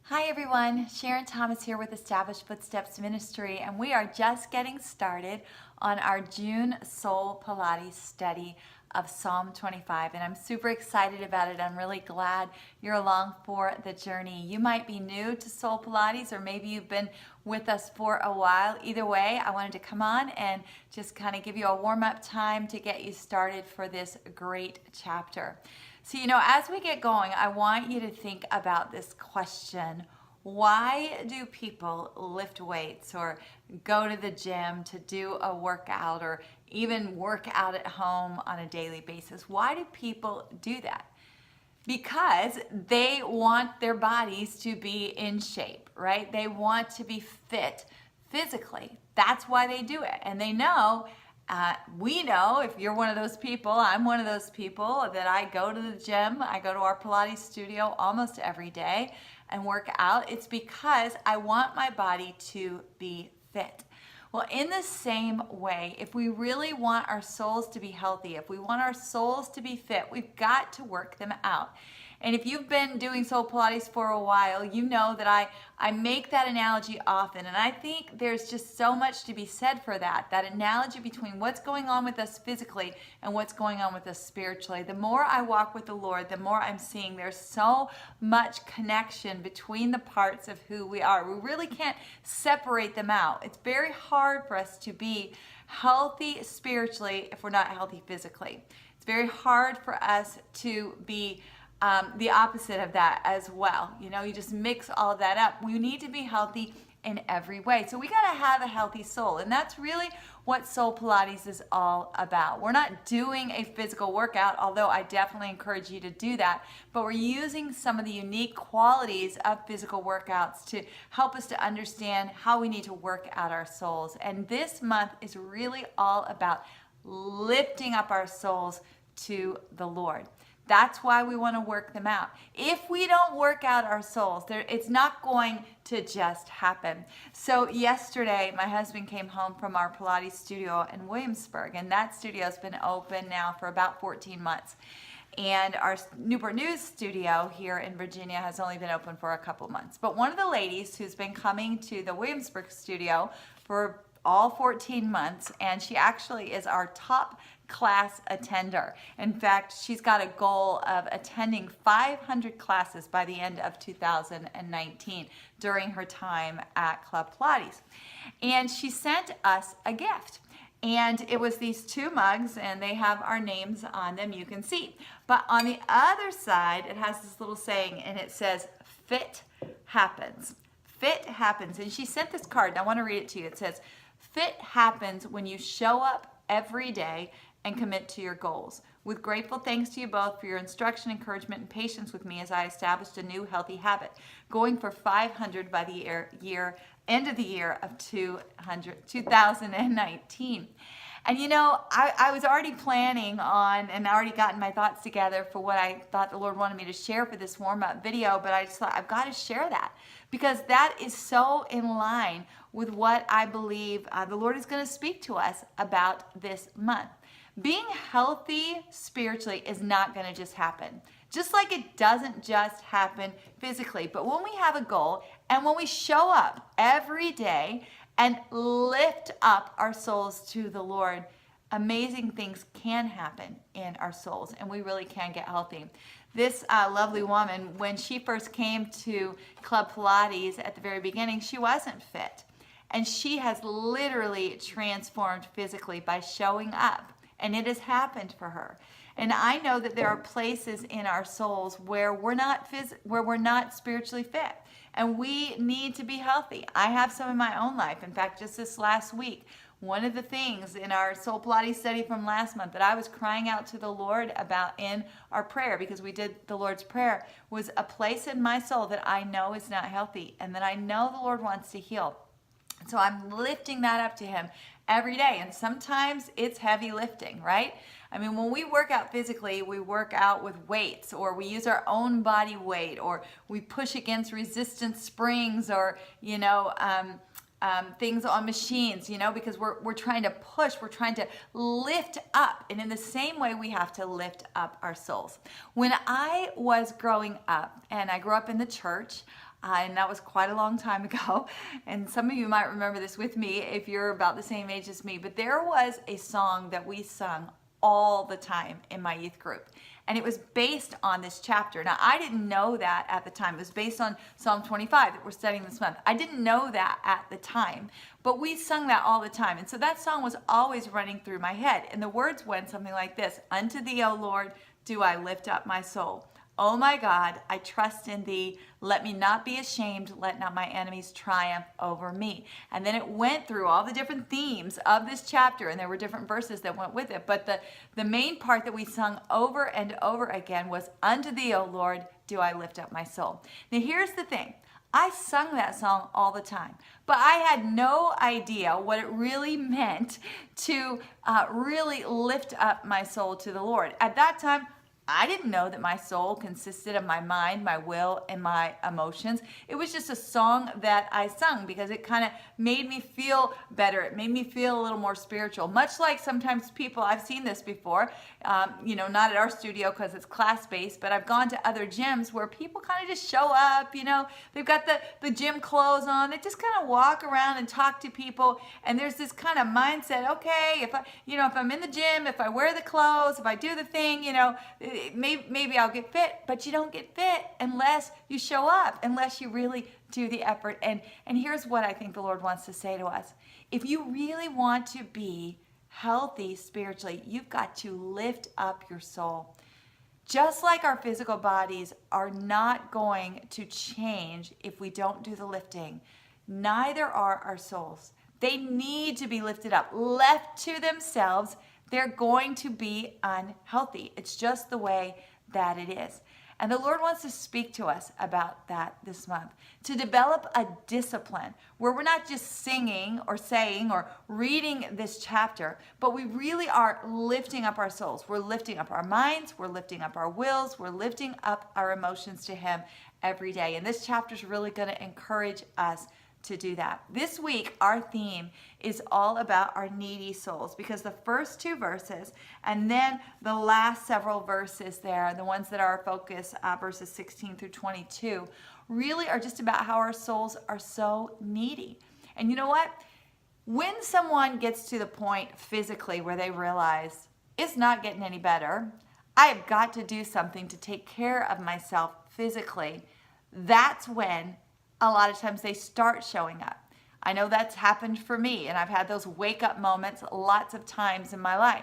Hi everyone, Sharon Thomas here with Established Footsteps Ministry, and we are just getting started on our June Soul Pilates study of Psalm 25, and I'm super excited about it. I'm really glad you're along for the journey. You might be new to Soul Pilates, or maybe you've been with us for a while. Either way, I wanted to come on and just kind of give you a warm-up time to get you started for this great chapter. So, as we get going, I want you to think about this question. Why do people lift weights or go to the gym to do a workout or even work out at home on a daily basis? Why do people do that? Because they want their bodies to be in shape, right? They want to be fit physically. That's why they do it. And they know, we know, if you're one of those people, I'm one of those people, that I go to the gym, I go to our Pilates studio almost every day and work out. It's because I want my body to be fit. Well, in the same way, if we really want our souls to be healthy, if we want our souls to be fit, we've got to work them out. And if you've been doing Soul Pilates for a while, you know that I make that analogy often. And I think there's just so much to be said for that analogy between what's going on with us physically and what's going on with us spiritually. The more I walk with the Lord, the more I'm seeing there's so much connection between the parts of who we are. We really can't separate them out. It's very hard for us to be healthy spiritually if we're not healthy physically. It's very hard for us to be the opposite of that as well. You just mix all of that up. We need to be healthy in every way. So we got to have a healthy soul. And that's really what Soul Pilates is all about. We're not doing a physical workout, although I definitely encourage you to do that. But we're using some of the unique qualities of physical workouts to help us to understand how we need to work out our souls. And this month is really all about lifting up our souls to the Lord. That's why we want to work them out. If we don't work out our souls, it's not going to just happen. So yesterday, my husband came home from our Pilates studio in Williamsburg, and that studio has been open now for about 14 months. And our Newport News studio here in Virginia has only been open for a couple months. But one of the ladies who's been coming to the Williamsburg studio for all 14 months, and she actually is our top class attender. In fact, she's got a goal of attending 500 classes by the end of 2019 during her time at Club Pilates. And she sent us a gift. And it was these two mugs, and they have our names on them, you can see. But on the other side, it has this little saying, and it says, "Fit happens." Fit happens. And she sent this card, and I want to read it to you. It says, "Fit happens when you show up every day and commit to your goals. With grateful thanks to you both for your instruction, encouragement, and patience with me as I established a new healthy habit, going for 500 by the end of the year of 2019. And I was already planning on and already gotten my thoughts together for what I thought the Lord wanted me to share for this warm-up video, but I just thought I've got to share that because that is so in line with what I believe the Lord is going to speak to us about this month. Being healthy spiritually is not going to just happen. Just like it doesn't just happen physically. But when we have a goal and when we show up every day and lift up our souls to the Lord, amazing things can happen in our souls and we really can get healthy. This lovely woman, when she first came to Club Pilates at the very beginning, she wasn't fit. And she has literally transformed physically by showing up. And it has happened for her. And I know that there are places in our souls where we're not spiritually fit. And we need to be healthy. I have some in my own life. In fact, just this last week, one of the things in our Soul Pilates study from last month that I was crying out to the Lord about in our prayer, because we did the Lord's Prayer, was a place in my soul that I know is not healthy and that I know the Lord wants to heal. So I'm lifting that up to Him every day. And sometimes it's heavy lifting, right? I mean, when we work out physically, we work out with weights, or we use our own body weight, or we push against resistance springs, or, things on machines, because we're trying to push, we're trying to lift up. And in the same way, we have to lift up our souls. When I was growing up, and I grew up in the church, and that was quite a long time ago. And some of you might remember this with me if you're about the same age as me. But there was a song that we sung all the time in my youth group. And it was based on this chapter. Now, I didn't know that at the time. It was based on Psalm 25 that we're studying this month. I didn't know that at the time, but we sung that all the time. And so that song was always running through my head. And the words went something like this: "Unto thee, O Lord, do I lift up my soul. O my God, I trust in thee. Let me not be ashamed. Let not my enemies triumph over me." And then it went through all the different themes of this chapter, and there were different verses that went with it. But the main part that we sung over and over again was, "Unto thee, O Lord, do I lift up my soul." Now here's the thing. I sung that song all the time, but I had no idea what it really meant to really lift up my soul to the Lord. At that time, I didn't know that my soul consisted of my mind, my will, and my emotions. It was just a song that I sung because it kind of made me feel better. It made me feel a little more spiritual. Much like sometimes people, I've seen this before, not at our studio because it's class-based, but I've gone to other gyms where people kind of just show up, they've got the gym clothes on. They just kind of walk around and talk to people. And there's this kind of mindset, okay, if I'm in the gym, if I wear the clothes, if I do the thing, maybe I'll get fit, but you don't get fit unless you show up, unless you really do the effort. And here's what I think the Lord wants to say to us. If you really want to be healthy spiritually, you've got to lift up your soul. Just like our physical bodies are not going to change if we don't do the lifting, neither are our souls. They need to be lifted up. Left to themselves, they're going to be unhealthy. It's just the way that it is. And the Lord wants to speak to us about that this month, to develop a discipline where we're not just singing or saying or reading this chapter, but we really are lifting up our souls. We're lifting up our minds. We're lifting up our wills. We're lifting up our emotions to Him every day. And this chapter is really going to encourage us to do that. This week, our theme is all about our needy souls, because the first two verses and then the last several verses there, the ones that are our focus, verses 16 through 22, really are just about how our souls are so needy. And you know what? When someone gets to the point physically where they realize it's not getting any better, I have got to do something to take care of myself physically, that's when a lot of times they start showing up. I know that's happened for me, and I've had those wake-up moments lots of times in my life.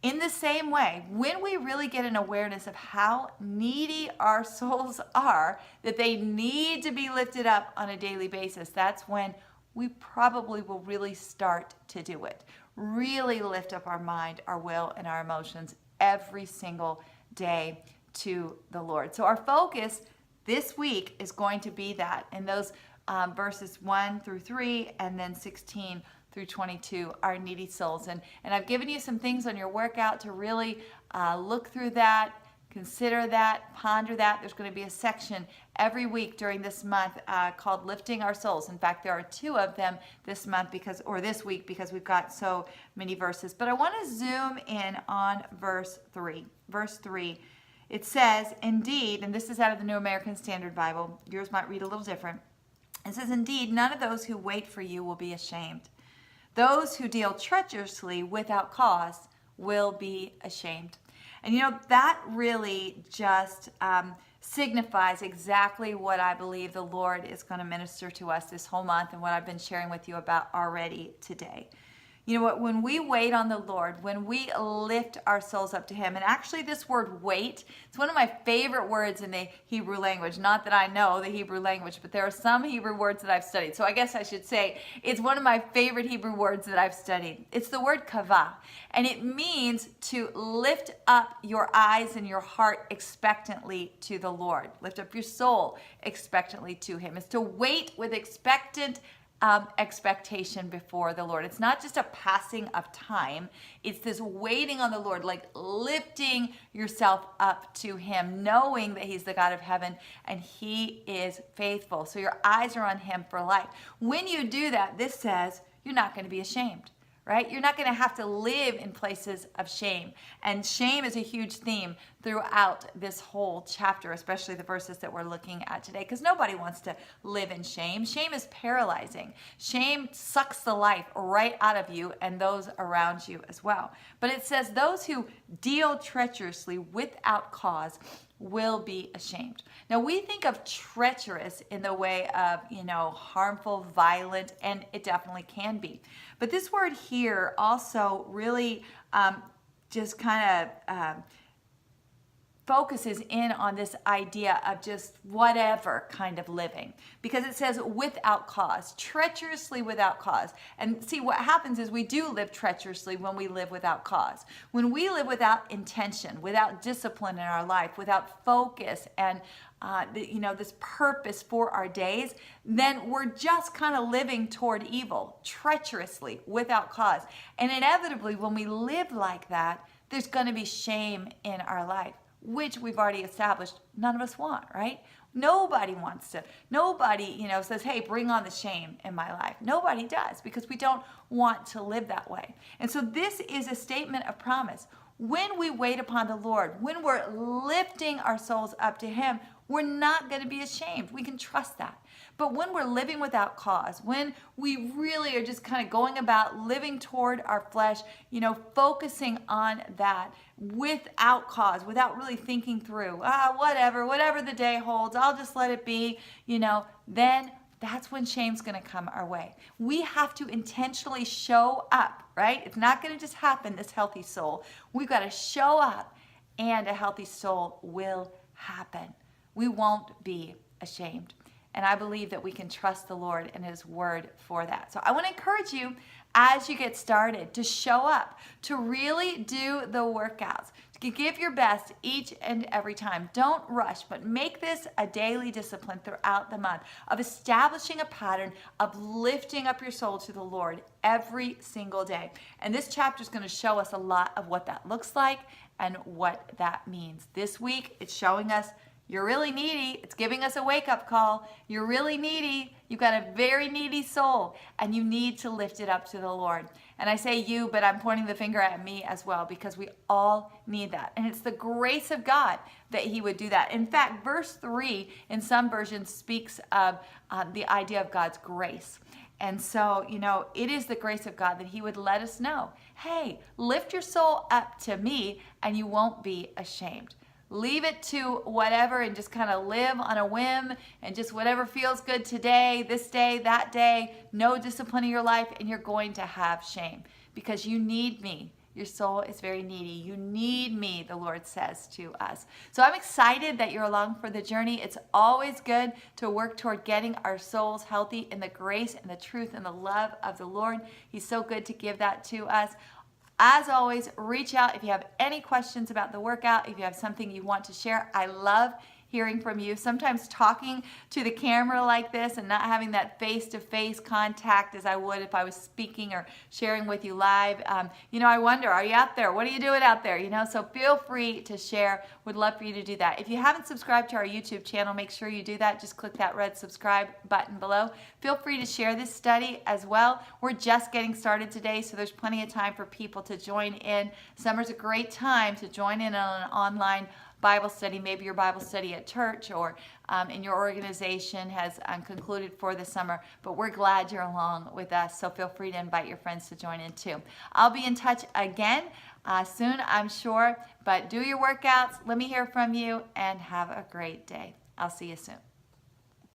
In the same way, when we really get an awareness of how needy our souls are, that they need to be lifted up on a daily basis, that's when we probably will really start to do it. Really lift up our mind, our will, and our emotions every single day to the Lord. So our focus this week is going to be that in those verses 1 through 3 and then 16 through 22, our needy souls. And I've given you some things on your workout to really look through that, consider that, ponder that. There's going to be a section every week during this month called Lifting Our Souls. In fact, there are 2 of them this week because we've got so many verses. But I want to zoom in on verse 3. Verse 3. It says, indeed, and this is out of the New American Standard Bible. Yours might read a little different. It says, indeed, none of those who wait for you will be ashamed. Those who deal treacherously without cause will be ashamed. And that really just signifies exactly what I believe the Lord is going to minister to us this whole month and what I've been sharing with you about already today. You know what? When we wait on the Lord, when we lift our souls up to Him, and actually this word wait, it's one of my favorite words in the Hebrew language. Not that I know the Hebrew language, but there are some Hebrew words that I've studied. So I guess I should say it's one of my favorite Hebrew words that I've studied. It's the word kavah, and it means to lift up your eyes and your heart expectantly to the Lord. Lift up your soul expectantly to Him. It's to wait with expectation before the Lord. It's not just a passing of time. It's this waiting on the Lord, like lifting yourself up to Him, knowing that He's the God of heaven and He is faithful. So your eyes are on Him for life. When you do that, this says you're not going to be ashamed. right? You're not going to have to live in places of shame. And shame is a huge theme throughout this whole chapter, especially the verses that we're looking at today, because nobody wants to live in shame. Shame is paralyzing. Shame sucks the life right out of you and those around you as well. But it says those who deal treacherously without cause will be ashamed. Now we think of treacherous in the way of, harmful, violent, and it definitely can be. But this word here also really just kind of focuses in on this idea of just whatever kind of living, because it says without cause, treacherously without cause. And see, what happens is we do live treacherously when we live without cause. When we live without intention, without discipline in our life, without focus and this purpose for our days, then we're just kind of living toward evil, treacherously without cause. And inevitably, when we live like that, there's going to be shame in our life, which we've already established none of us want, right? Nobody wants to. Nobody, says, hey, bring on the shame in my life. Nobody does, because we don't want to live that way. And so this is a statement of promise. When we wait upon the Lord, when we're lifting our souls up to Him, we're not going to be ashamed. We can trust that. But when we're living without cause, when we really are just kind of going about living toward our flesh, focusing on that without cause, without really thinking through, whatever the day holds, I'll just let it be, then that's when shame's going to come our way. We have to intentionally show up, right? It's not going to just happen, this healthy soul. We've got to show up, and a healthy soul will happen. We won't be ashamed. And I believe that we can trust the Lord and His word for that. So I want to encourage you, as you get started, to show up, to really do the workouts, to give your best each and every time. Don't rush, but make this a daily discipline throughout the month of establishing a pattern of lifting up your soul to the Lord every single day. And this chapter is going to show us a lot of what that looks like and what that means. This week, it's showing us you're really needy. It's giving us a wake-up call. You're really needy. You've got a very needy soul, and you need to lift it up to the Lord. And I say you, but I'm pointing the finger at me as well, because we all need that. And it's the grace of God that He would do that. In fact, verse 3 in some versions speaks of the idea of God's grace. And so, it is the grace of God that He would let us know, hey, lift your soul up to me, and you won't be ashamed. Leave it to whatever and just kind of live on a whim and just whatever feels good today, this day, that day. No discipline in your life, and you're going to have shame, because you need me. Your soul is very needy. You need me, the Lord says to us. So I'm excited that you're along for the journey. It's always good to work toward getting our souls healthy in the grace and the truth and the love of the Lord. He's so good to give that to us. As always, reach out if you have any questions about the workout, if you have something you want to share. I love hearing from you. Sometimes talking to the camera like this and not having that face-to-face contact as I would if I was speaking or sharing with you live. I wonder, are you out there? What are you doing out there? So feel free to share. Would love for you to do that. If you haven't subscribed to our YouTube channel, make sure you do that. Just click that red subscribe button below. Feel free to share this study as well. We're just getting started today, so there's plenty of time for people to join in. Summer's a great time to join in on an online Bible study. Maybe your Bible study at church or in your organization has concluded for the summer, but we're glad you're along with us, so feel free to invite your friends to join in too. I'll be in touch again soon, I'm sure, but do your workouts. Let me hear from you, and have a great day. I'll see you soon.